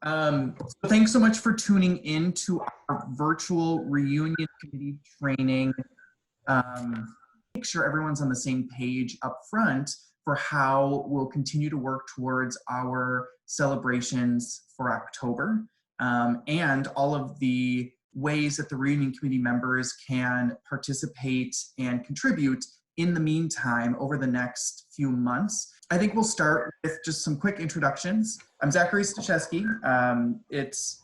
So thanks so much for tuning in to our virtual reunion committee training. Make sure everyone's on the same page up front for how we'll continue to work towards our celebrations for October, and all of the ways that the reunion committee members can participate and contribute in the meantime over the next few months. I think we'll start with just some quick introductions. I'm Zachary Stachewski. It's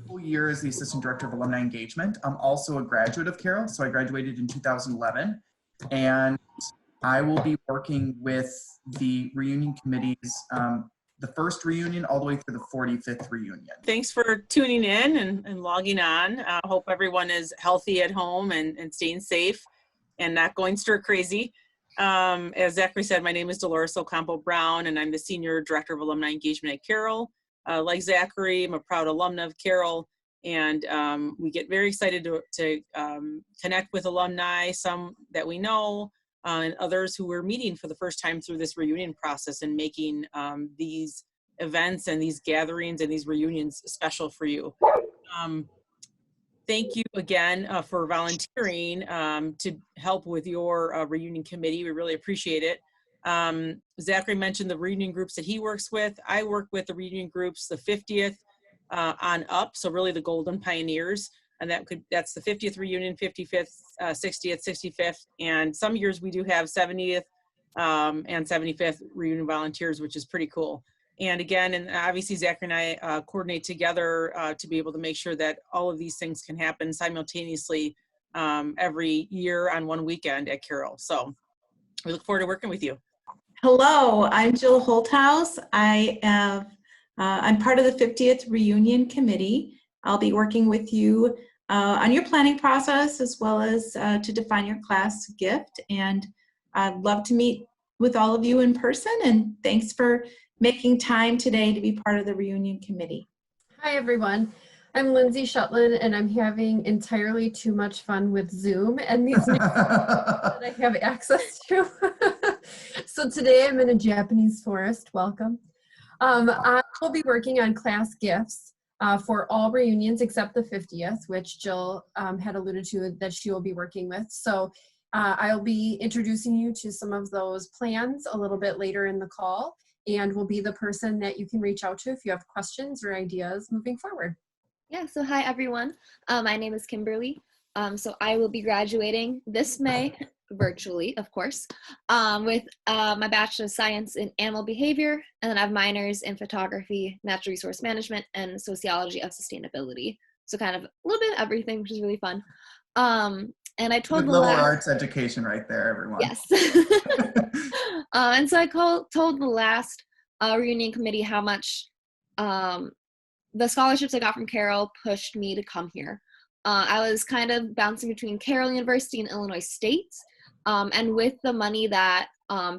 full year as the Assistant Director of Alumni Engagement. I'm also a graduate of Carroll, so I graduated in 2011. And I will be working with the reunion committees, the first reunion all the way through the 45th reunion. Thanks for tuning in and logging on. I hope everyone is healthy at home and staying safe and not going stir crazy. As Zachary said, my name is Dolores Ocampo Brown, and I'm the Senior Director of Alumni Engagement at Carroll. Like Zachary, I'm a proud alumna of Carroll, and we get very excited to connect with alumni, some that we know, and others who we're meeting for the first time through this reunion process and making these events and these gatherings and these reunions special for you. Thank you again for volunteering to help with your reunion committee. We really appreciate it. Zachary mentioned the reunion groups that he works with. I work with the reunion groups, the 50th on up, so really the Golden Pioneers, and that's the 50th reunion, 55th, 60th, 65th, and some years we do have 70th and 75th reunion volunteers, which is pretty cool. And again, and obviously Zachary and I coordinate together to be able to make sure that all of these things can happen simultaneously every year on one weekend at Carroll. So we look forward to working with you. Hello, I'm Jill Holthouse. I'm part of the 50th Reunion Committee. I'll be working with you on your planning process as well as to define your class gift. And I'd love to meet with all of you in person. And thanks for making time today to be part of the Reunion Committee. Hi, everyone. I'm Lindsay Shetland, and I'm having entirely too much fun with Zoom and these new that I have access to. So today I'm in a Japanese forest. Welcome. I will be working on class gifts for all reunions except the 50th, which Jill had alluded to that she will be working with. So I'll be introducing you to some of those plans a little bit later in the call, and will be the person that you can reach out to if you have questions or ideas moving forward. Yeah, so hi everyone. My name is Kimberly. So I will be graduating this May, virtually of course, with my Bachelor of Science in Animal Behavior, and then I have minors in Photography, Natural Resource Management, and Sociology of Sustainability. So kind of a little bit of everything, which is really fun. And I told Good liberal arts education right there, everyone. Yes. And so I told the last reunion committee how much the scholarships I got from Carroll pushed me to come here. I was kind of bouncing between Carroll University and Illinois State. And with the money that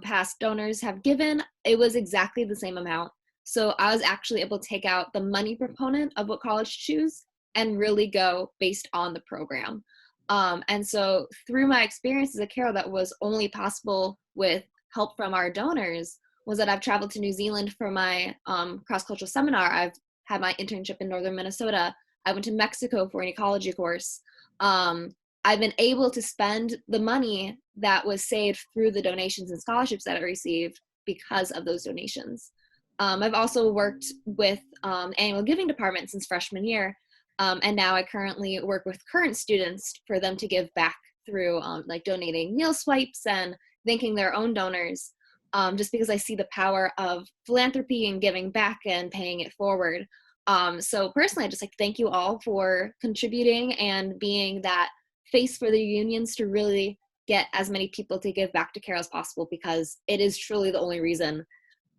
past donors have given, it was exactly the same amount. So I was actually able to take out the money proponent of what college to choose and really go based on the program. And so through my experiences at Carroll, that was only possible with help from our donors, was that I've traveled to New Zealand for my cross-cultural seminar. I've had my internship in northern Minnesota. I went to Mexico for an ecology course. I've been able to spend the money that was saved through the donations and scholarships that I received because of those donations. I've also worked with annual giving department since freshman year. And now I currently work with current students for them to give back through like donating meal swipes and thanking their own donors, just because I see the power of philanthropy and giving back and paying it forward. So personally, I just like thank you all for contributing and being that face for the unions to really get as many people to give back to Carroll as possible, because it is truly the only reason,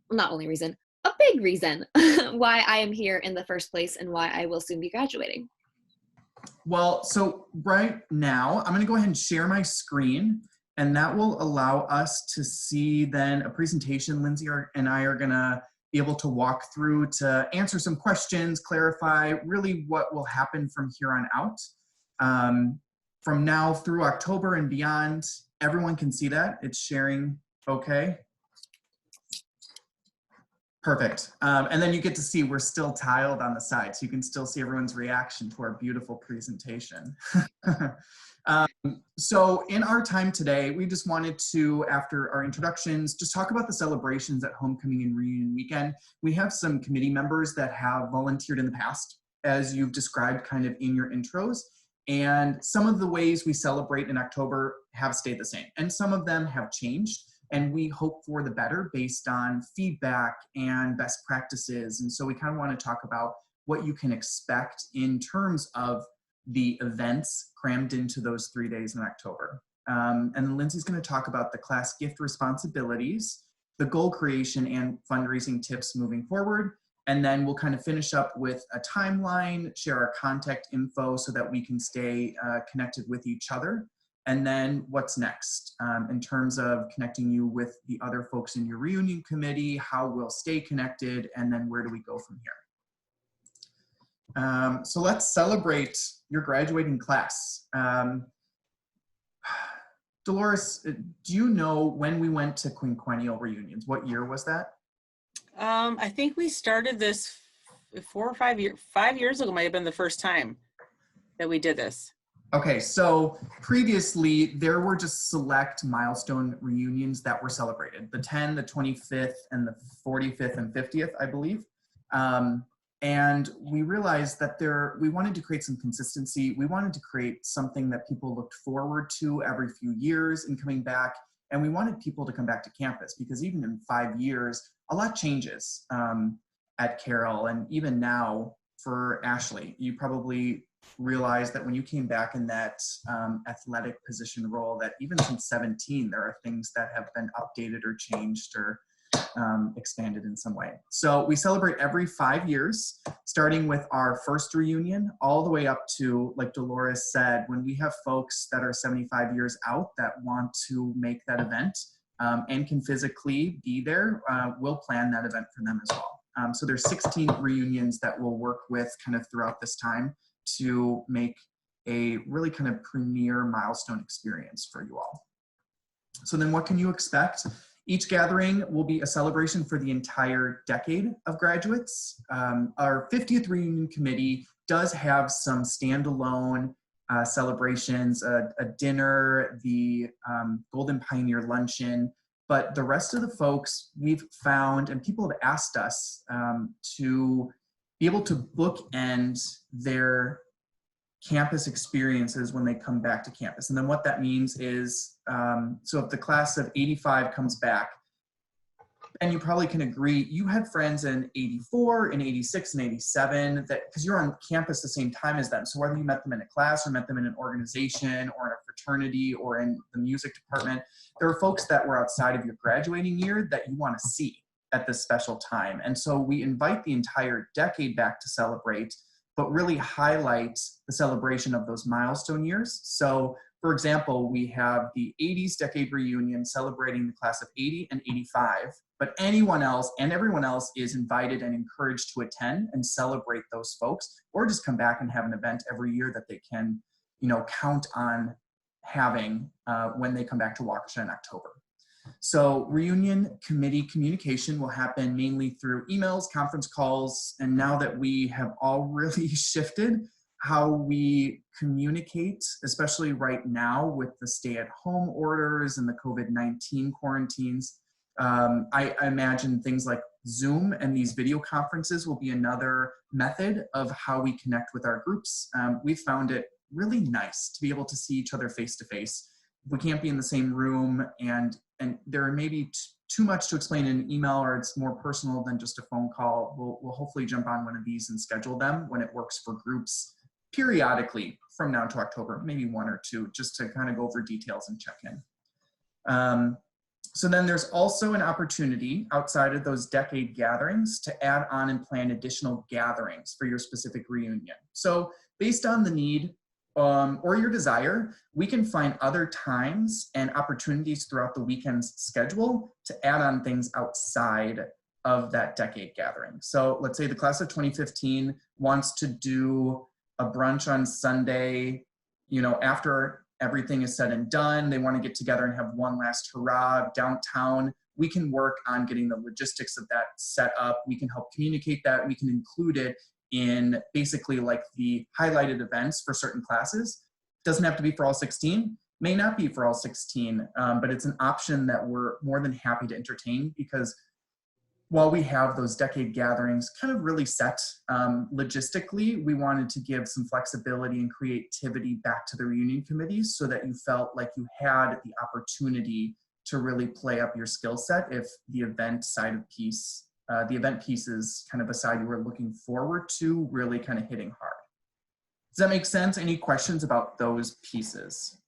not only reason, a big reason why I am here in the first place and why I will soon be graduating. Well, so right now, I'm gonna go ahead and share my screen, and that will allow us to see then a presentation Lindsay and I are gonna be able to walk through to answer some questions, clarify really what will happen from here on out. From now through October and beyond, everyone can see that. It's sharing okay. Perfect. And then you get to see we're still tiled on the side, so you can still see everyone's reaction to our beautiful presentation. So in our time today, we just wanted to, after our introductions, just talk about the celebrations at Homecoming and Reunion Weekend. We have some committee members that have volunteered in the past, as you've described kind of in your intros. And some of the ways we celebrate in October have stayed the same, and some of them have changed. And we hope for the better based on feedback and best practices. And so we kind of want to talk about what you can expect in terms of the events crammed into those 3 days in October. And Lindsay's going to talk about the class gift responsibilities, the goal creation and fundraising tips moving forward. And then we'll kind of finish up with a timeline, share our contact info so that we can stay connected with each other. And then what's next in terms of connecting you with the other folks in your reunion committee, how we'll stay connected, and then where do we go from here. So let's celebrate your graduating class. Dolores, do you know when we went to quinquennial reunions? What year was that? I think we started this 4 or 5 years. 5 years ago might have been the first time that we did this. Okay, so previously there were just select milestone reunions that were celebrated, the 10, the 25th, and the 45th and 50th, I believe. And we realized that we wanted to create some consistency. We wanted to create something that people looked forward to every few years in coming back. And we wanted people to come back to campus because even in 5 years, a lot changes at Carroll. And even now for Ashley, you probably realize that when you came back in that athletic position role, that even since 17, there are things that have been updated or changed or expanded in some way. So we celebrate every 5 years, starting with our first reunion, all the way up to, like Dolores said, when we have folks that are 75 years out that want to make that event and can physically be there, we'll plan that event for them as well. So there's 16 reunions that we'll work with kind of throughout this time to make a really kind of premier milestone experience for you all. So then what can you expect? Each gathering will be a celebration for the entire decade of graduates. Our 50th reunion committee does have some standalone celebrations, a dinner, the Golden Pioneer Luncheon, but the rest of the folks we've found, and people have asked us to be able to bookend their campus experiences when they come back to campus. And then what that means is, so if the class of 85 comes back, and you probably can agree, you had friends in 84, in 86, and 87, that because you're on campus the same time as them. So whether you met them in a class or met them in an organization or in a fraternity or in the music department, there are folks that were outside of your graduating year that you want to see at this special time. And so we invite the entire decade back to celebrate, but really highlight the celebration of those milestone years. So for example, we have the 80s decade reunion celebrating the class of 80 and 85, but anyone else and everyone else is invited and encouraged to attend and celebrate those folks, or just come back and have an event every year that they can, count on having when they come back to Waukesha in October. So reunion committee communication will happen mainly through emails, conference calls, and now that we have all really shifted how we communicate, especially right now with the stay-at-home orders and the COVID-19 quarantines, I imagine things like Zoom and these video conferences will be another method of how we connect with our groups. We found it really nice to be able to see each other face-to-face. We can't be in the same room, and there may be too much to explain in an email, or it's more personal than just a phone call. We'll hopefully jump on one of these and schedule them when it works for groups periodically from now to October, maybe 1 or 2, just to kind of go over details and check in. So then there's also an opportunity outside of those decade gatherings to add on and plan additional gatherings for your specific reunion. So based on the need or your desire, we can find other times and opportunities throughout the weekend's schedule to add on things outside of that decade gathering. So let's say the class of 2015 wants to do a brunch on Sunday, after everything is said and done, they want to get together and have one last hurrah downtown. we can work on getting the logistics of that set up. We can help communicate that. We can include it in basically like the highlighted events for certain classes. Doesn't have to be for all 16, may not be for all 16, but it's an option that we're more than happy to entertain, because while we have those decade gatherings kind of really set logistically, we wanted to give some flexibility and creativity back to the reunion committees so that you felt like you had the opportunity to really play up your skill set if the event side of piece, the event pieces kind of a side you were looking forward to really kind of hitting hard. Does that make sense? Any questions about those pieces?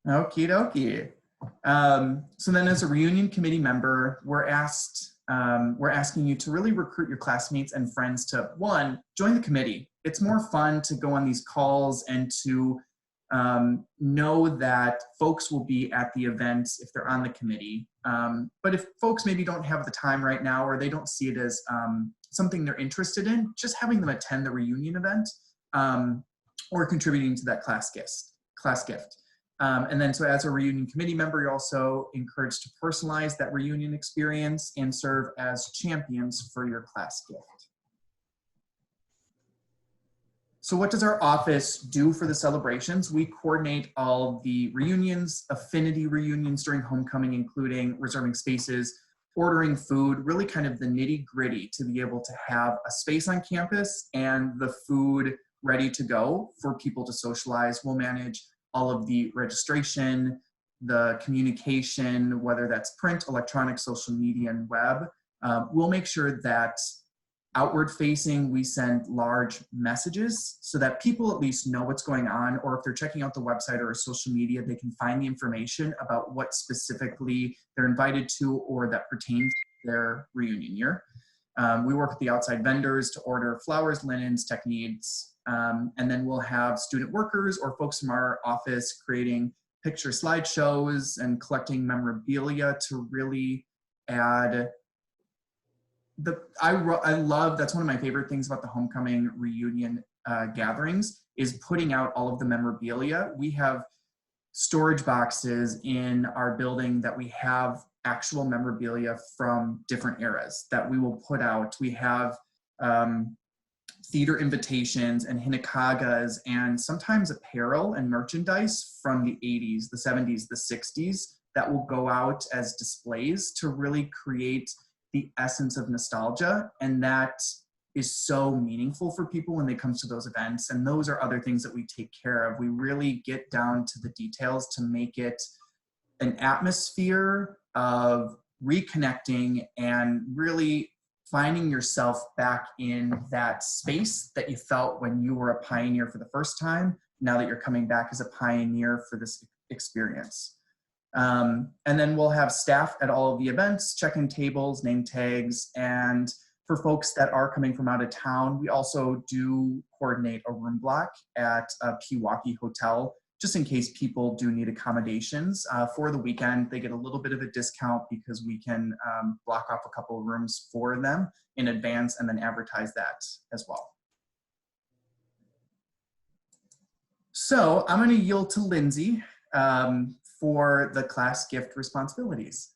Okie dokie. So then as a reunion committee member, we're asking you to really recruit your classmates and friends to, one, join the committee. It's more fun to go on these calls and to know that folks will be at the events if they're on the committee. But if folks maybe don't have the time right now, or they don't see it as something they're interested in, just having them attend the reunion event or contributing to that class gift. And then so as a reunion committee member, you're also encouraged to personalize that reunion experience and serve as champions for your class gift. So what does our office do for the celebrations? We coordinate all the reunions, affinity reunions during homecoming, including reserving spaces, ordering food, really kind of the nitty-gritty to be able to have a space on campus and the food ready to go for people to socialize. We'll manage all of the registration, the communication, whether that's print, electronic, social media, and web. We'll make sure that outward facing, we send large messages so that people at least know what's going on, or if they're checking out the website or social media, they can find the information about what specifically they're invited to or that pertains to their reunion year. We work with the outside vendors to order flowers, linens, tech needs, and then we'll have student workers or folks from our office creating picture slideshows and collecting memorabilia to really add I love, that's one of my favorite things about the homecoming reunion gatherings is putting out all of the memorabilia. We have storage boxes in our building that we have actual memorabilia from different eras that we will put out. We have theater invitations and hinakagas and sometimes apparel and merchandise from the 80s, the 70s, the 60s that will go out as displays to really create the essence of nostalgia, and that is so meaningful for people when they come to those events. And those are other things that we take care of. We really get down to the details to make it an atmosphere of reconnecting and really finding yourself back in that space that you felt when you were a pioneer for the first time, now that you're coming back as a pioneer for this experience. And then we'll have staff at all of the events, check-in tables, name tags, and for folks that are coming from out of town, we also do coordinate a room block at a Pewaukee Hotel, just in case people do need accommodations. For the weekend, they get a little bit of a discount because we can block off a couple of rooms for them in advance and then advertise that as well. So I'm gonna yield to Lindsay for the class gift responsibilities.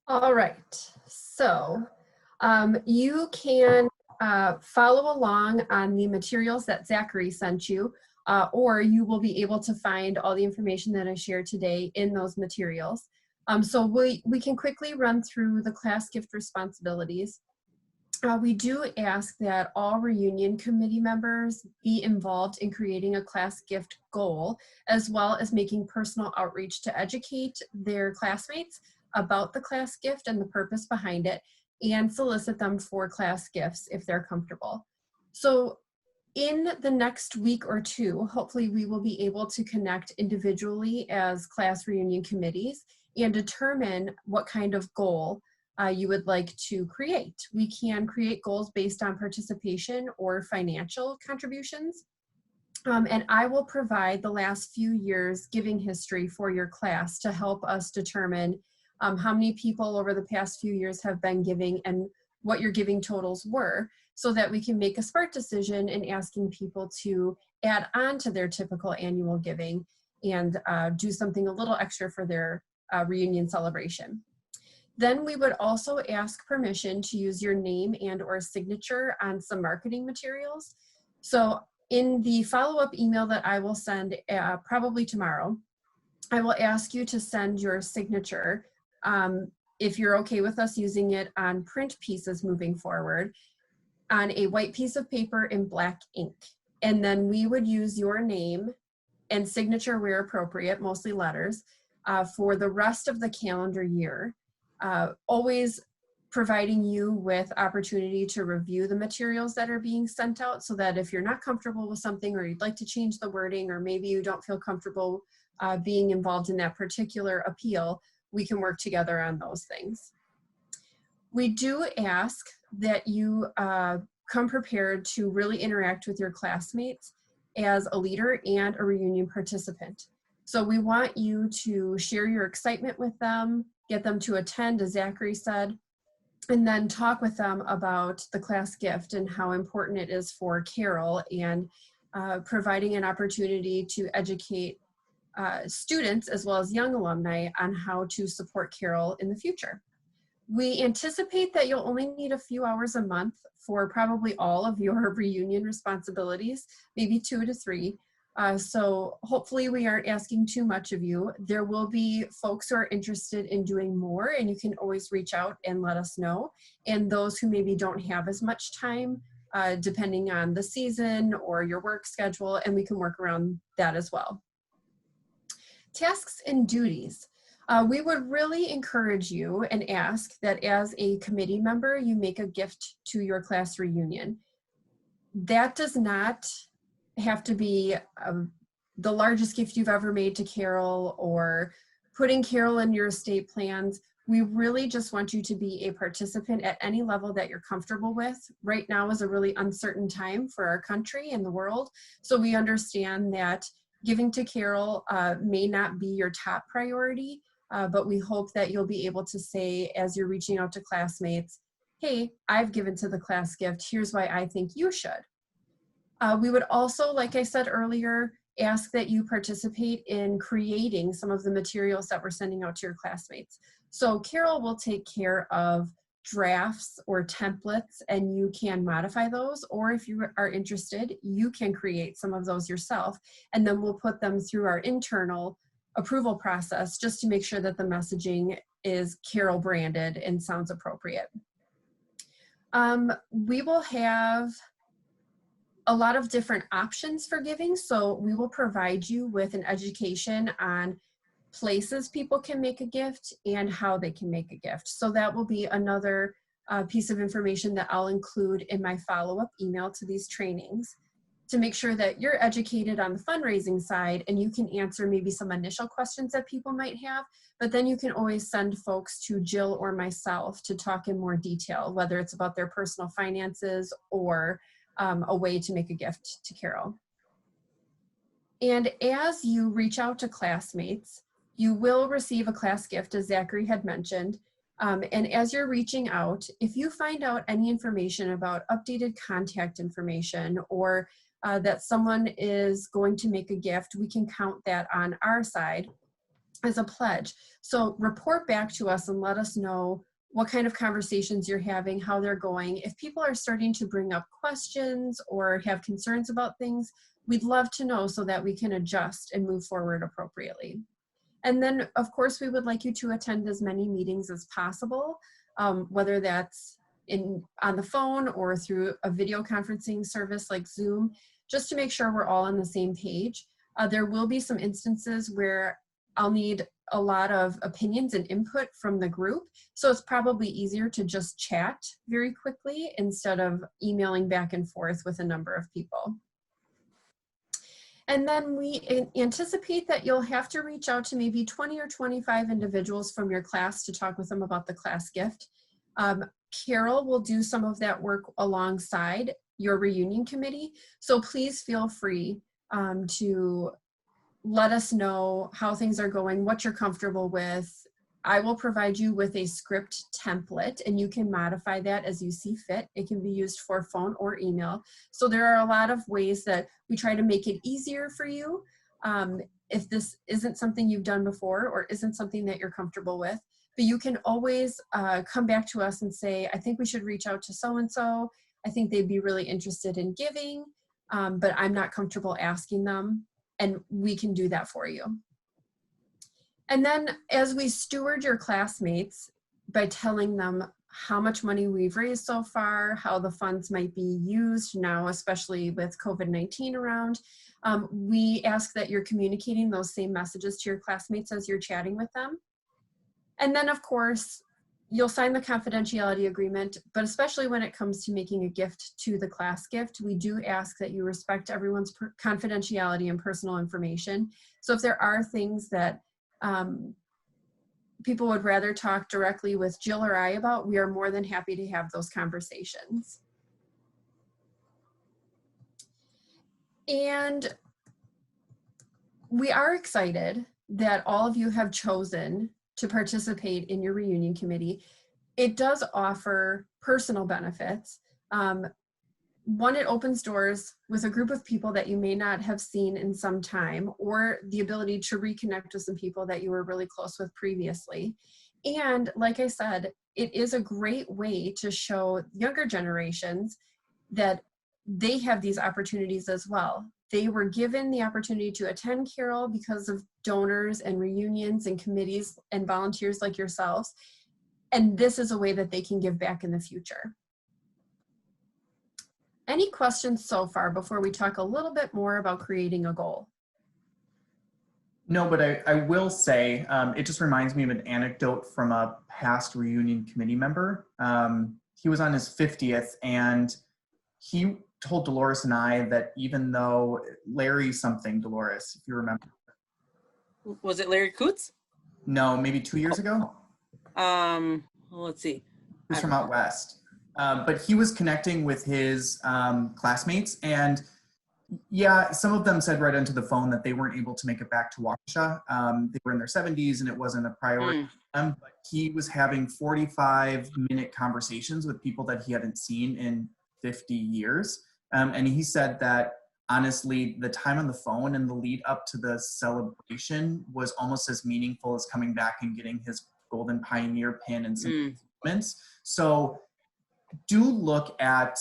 All right, so you can follow along on the materials that Zachary sent you, or you will be able to find all the information that I shared today in those materials. So we can quickly run through the class gift responsibilities. We do ask that all reunion committee members be involved in creating a class gift goal, as well as making personal outreach to educate their classmates about the class gift and the purpose behind it, and solicit them for class gifts if they're comfortable. So in the next week or two, hopefully we will be able to connect individually as class reunion committees and determine what kind of goal you would like to create. We can create goals based on participation or financial contributions. And I will provide the last few years giving history for your class to help us determine how many people over the past few years have been giving and what your giving totals were, so that we can make a smart decision in asking people to add on to their typical annual giving and do something a little extra for their reunion celebration. Then we would also ask permission to use your name and or signature on some marketing materials. So in the follow-up email that I will send probably tomorrow, I will ask you to send your signature, if you're okay with us using it on print pieces moving forward, on a white piece of paper in black ink. And then we would use your name and signature where appropriate, mostly letters, for the rest of the calendar year. Always providing you with opportunity to review the materials that are being sent out, so that if you're not comfortable with something or you'd like to change the wording, or maybe you don't feel comfortable being involved in that particular appeal, we can work together on those things. We do ask that you come prepared to really interact with your classmates as a leader and a reunion participant. So we want you to share your excitement with them, get them to attend, as Zachary said, and then talk with them about the class gift and how important it is for Carroll, and providing an opportunity to educate students as well as young alumni on how to support Carroll in the future. We anticipate that you'll only need a few hours a month for probably all of your reunion responsibilities, maybe 2 to 3. So hopefully we aren't asking too much of you. There will be folks who are interested in doing more, and you can always reach out and let us know. And those who maybe don't have as much time, depending on the season or your work schedule, and we can work around that as well. Tasks and duties. We would really encourage you and ask that as a committee member, you make a gift to your class reunion. That does not have to be the largest gift you've ever made to Carroll or putting Carroll in your estate plans. We really just want you to be a participant at any level that you're comfortable with. Right now is a really uncertain time for our country and the world, so we understand that giving to Carroll may not be your top priority, but we hope that you'll be able to say, as you're reaching out to classmates, hey, I've given to the class gift, here's why I think you should. We would also, like I said earlier, ask that you participate in creating some of the materials that we're sending out to your classmates. So Carroll will take care of drafts or templates, and you can modify those, or if you are interested, you can create some of those yourself, and then we'll put them through our internal approval process just to make sure that the messaging is Carroll branded and sounds appropriate. We will have a lot of different options for giving, so we will provide you with an education on places people can make a gift and how they can make a gift. So that will be another piece of information that I'll include in my follow-up email to these trainings, to make sure that you're educated on the fundraising side and you can answer maybe some initial questions that people might have, but then you can always send folks to Jill or myself to talk in more detail, whether it's about their personal finances or a way to make a gift to Carroll. And as you reach out to classmates, you will receive a class gift, as Zachary had mentioned. And as you're reaching out, if you find out any information about updated contact information or that someone is going to make a gift, we can count that on our side as a pledge. So report back to us and let us know what kind of conversations you're having, how they're going. If people are starting to bring up questions or have concerns about things, we'd love to know so that we can adjust and move forward appropriately. And then, of course, we would like you to attend as many meetings as possible, whether that's on the phone or through a video conferencing service like Zoom, just to make sure we're all on the same page. There will be some instances where I'll need a lot of opinions and input from the group, so it's probably easier to just chat very quickly instead of emailing back and forth with a number of people. And then we anticipate that you'll have to reach out to maybe 20 or 25 individuals from your class to talk with them about the class gift. Carroll will do some of that work alongside your reunion committee, so please feel free to let us know how things are going, what you're comfortable with. I will provide you with a script template and you can modify that as you see fit. It can be used for phone or email. So there are a lot of ways that we try to make it easier for you. if this isn't something you've done before or isn't something that you're comfortable with. But you can always come back to us and say, I think we should reach out to so-and-so. I think they'd be really interested in giving, but I'm not comfortable asking them. And we can do that for you. And then as we steward your classmates by telling them how much money we've raised so far, how the funds might be used now, especially with COVID-19 around, we ask that you're communicating those same messages to your classmates as you're chatting with them. And then, of course, you'll sign the confidentiality agreement, but especially when it comes to making a gift to the class gift, we do ask that you respect everyone's confidentiality and personal information. So if there are things that people would rather talk directly with Jill or I about, we are more than happy to have those conversations. And we are excited that all of you have chosen to participate in your reunion committee. It does offer personal benefits. One, it opens doors with a group of people that you may not have seen in some time, or the ability to reconnect with some people that you were really close with previously. And like I said, it is a great way to show younger generations that they have these opportunities as well. They were given the opportunity to attend Carroll because of donors and reunions and committees and volunteers like yourselves. And this is a way that they can give back in the future. Any questions so far before we talk a little bit more about creating a goal? No, but I will say, it just reminds me of an anecdote from a past reunion committee member. He was on his 50th, and he told Dolores and I that even though Larry something, Dolores, if you remember. Was it Larry Coots? No, maybe 2 years ago. Well, let's see. He's from out west. But he was connecting with his classmates, and yeah, some of them said right onto the phone that they weren't able to make it back to Waukesha. They were in their 70s and it wasn't a priority for them, but he was having 45-minute conversations with people that he hadn't seen in 50 years. And he said that honestly, the time on the phone and the lead up to the celebration was almost as meaningful as coming back and getting his Golden Pioneer pin and some moments. So do look at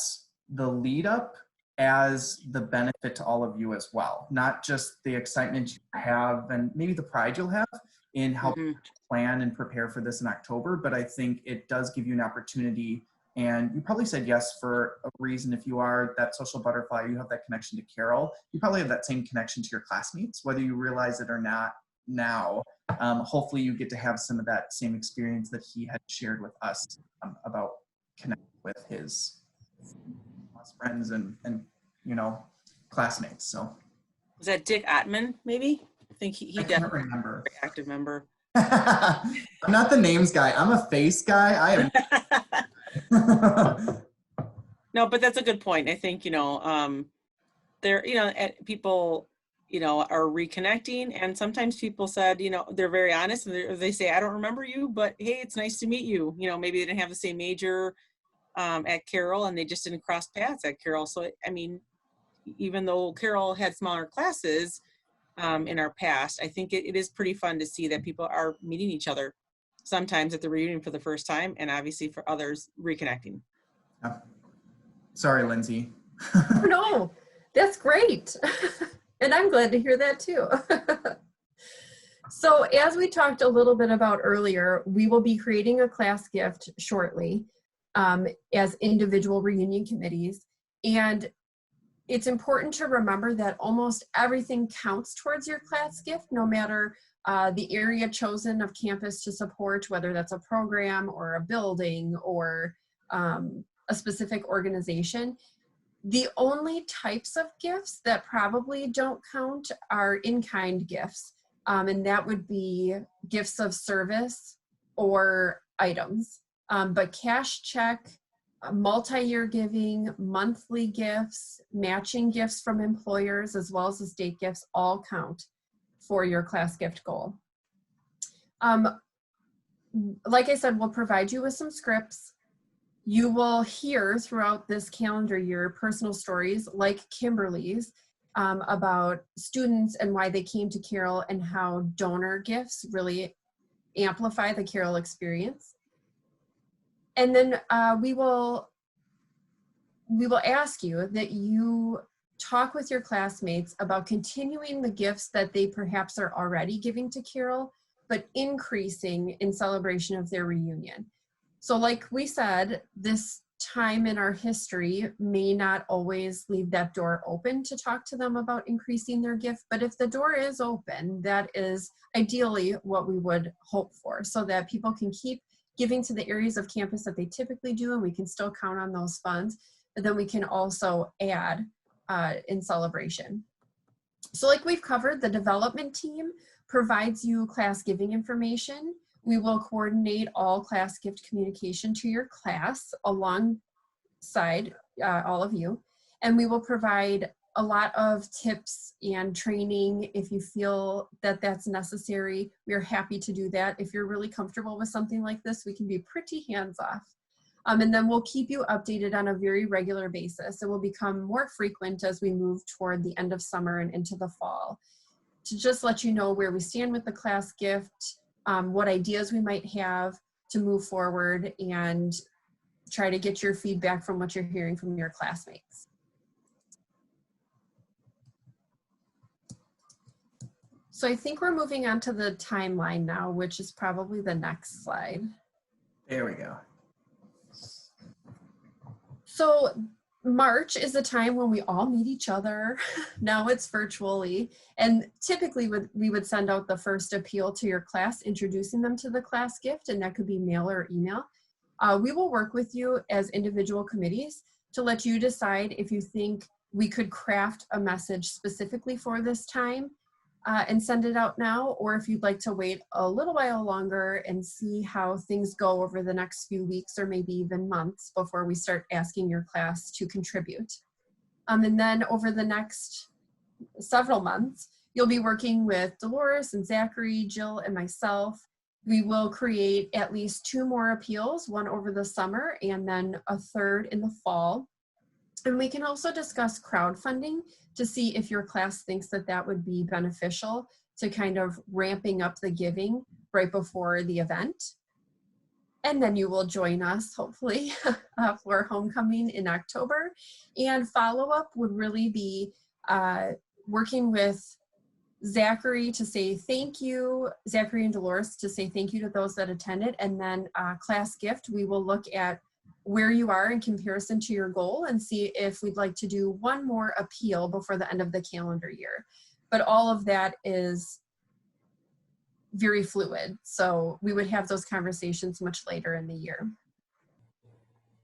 the lead up as the benefit to all of you as well, not just the excitement you have and maybe the pride you'll have in helping plan and prepare for this in October, but I think it does give you an opportunity. And you probably said yes for a reason. If you are that social butterfly, you have that connection to Carroll, you probably have that same connection to your classmates, whether you realize it or not now. Hopefully you get to have some of that same experience that he had shared with us about connecting with his friends and you know, classmates. So Was that Dick Ottman, maybe? I think he I does. can't remember. Very active member. I'm not the names guy. I'm a face guy. I am. No, but that's a good point. I think, you know, there, you know, people, you know, are reconnecting, and sometimes people said, you know, they're very honest and they say, I don't remember you, but hey, it's nice to meet you. You know, maybe they didn't have the same major at Carroll and they just didn't cross paths at Carroll. So, I mean, even though Carroll had smaller classes in our past, I think it is pretty fun to see that people are meeting each other sometimes at the reunion for the first time, and obviously for others reconnecting. Yeah. Sorry, Lindsay. No, that's great. And I'm glad to hear that too. So as we talked a little bit about earlier, we will be creating a class gift shortly as individual reunion committees. And it's important to remember that almost everything counts towards your class gift, no matter the area chosen of campus to support, whether that's a program or a building or a specific organization. The only types of gifts that probably don't count are in-kind gifts, and that would be gifts of service or items. But cash check, multi-year giving, monthly gifts, matching gifts from employers, as well as estate gifts all count for your class gift goal. Like I said, we'll provide you with some scripts. You will hear throughout this calendar year personal stories like Kimberly's about students and why they came to Carroll and how donor gifts really amplify the Carroll experience. And then we will ask you that you talk with your classmates about continuing the gifts that they perhaps are already giving to Carroll, but increasing in celebration of their reunion. So like we said, this time in our history may not always leave that door open to talk to them about increasing their gift, but if the door is open, that is ideally what we would hope for, so that people can keep giving to the areas of campus that they typically do, and we can still count on those funds, but then we can also add in celebration. So like we've covered, the development team provides you class giving information. We will coordinate all class gift communication to your class alongside all of you. And we will provide a lot of tips and training if you feel that that's necessary. We are happy to do that. If you're really comfortable with something like this, we can be pretty hands-off. And then we'll keep you updated on a very regular basis. It will become more frequent as we move toward the end of summer and into the fall, to just let you know where we stand with the class gift, what ideas we might have to move forward, and try to get your feedback from what you're hearing from your classmates. So I think we're moving on to the timeline now, which is probably the next slide. There we go. So March is the time when we all meet each other. Now it's virtually, and typically we would send out the first appeal to your class, introducing them to the class gift, and that could be mail or email. We will work with you as individual committees to let you decide if you think we could craft a message specifically for this time and send it out now, or if you'd like to wait a little while longer and see how things go over the next few weeks or maybe even months before we start asking your class to contribute. And then over the next several months, you'll be working with Dolores and Zachary, Jill, and myself. We will create at least 2 more appeals, one over the summer and then a third in the fall. And we can also discuss crowdfunding to see if your class thinks that that would be beneficial to kind of ramping up the giving right before the event. And then you will join us, hopefully, for homecoming in October. And follow-up would really be working with Zachary to say thank you, Zachary and Dolores to say thank you to those that attended, and then class gift, we will look at where you are in comparison to your goal and see if we'd like to do one more appeal before the end of the calendar year. But all of that is very fluid, so we would have those conversations much later in the year.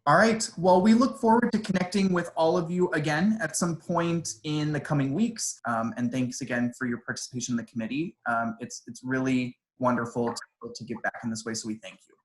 All right, well, we look forward to connecting with all of you again at some point in the coming weeks. And thanks again for your participation in the committee. It's really wonderful to give back in this way, so we thank you.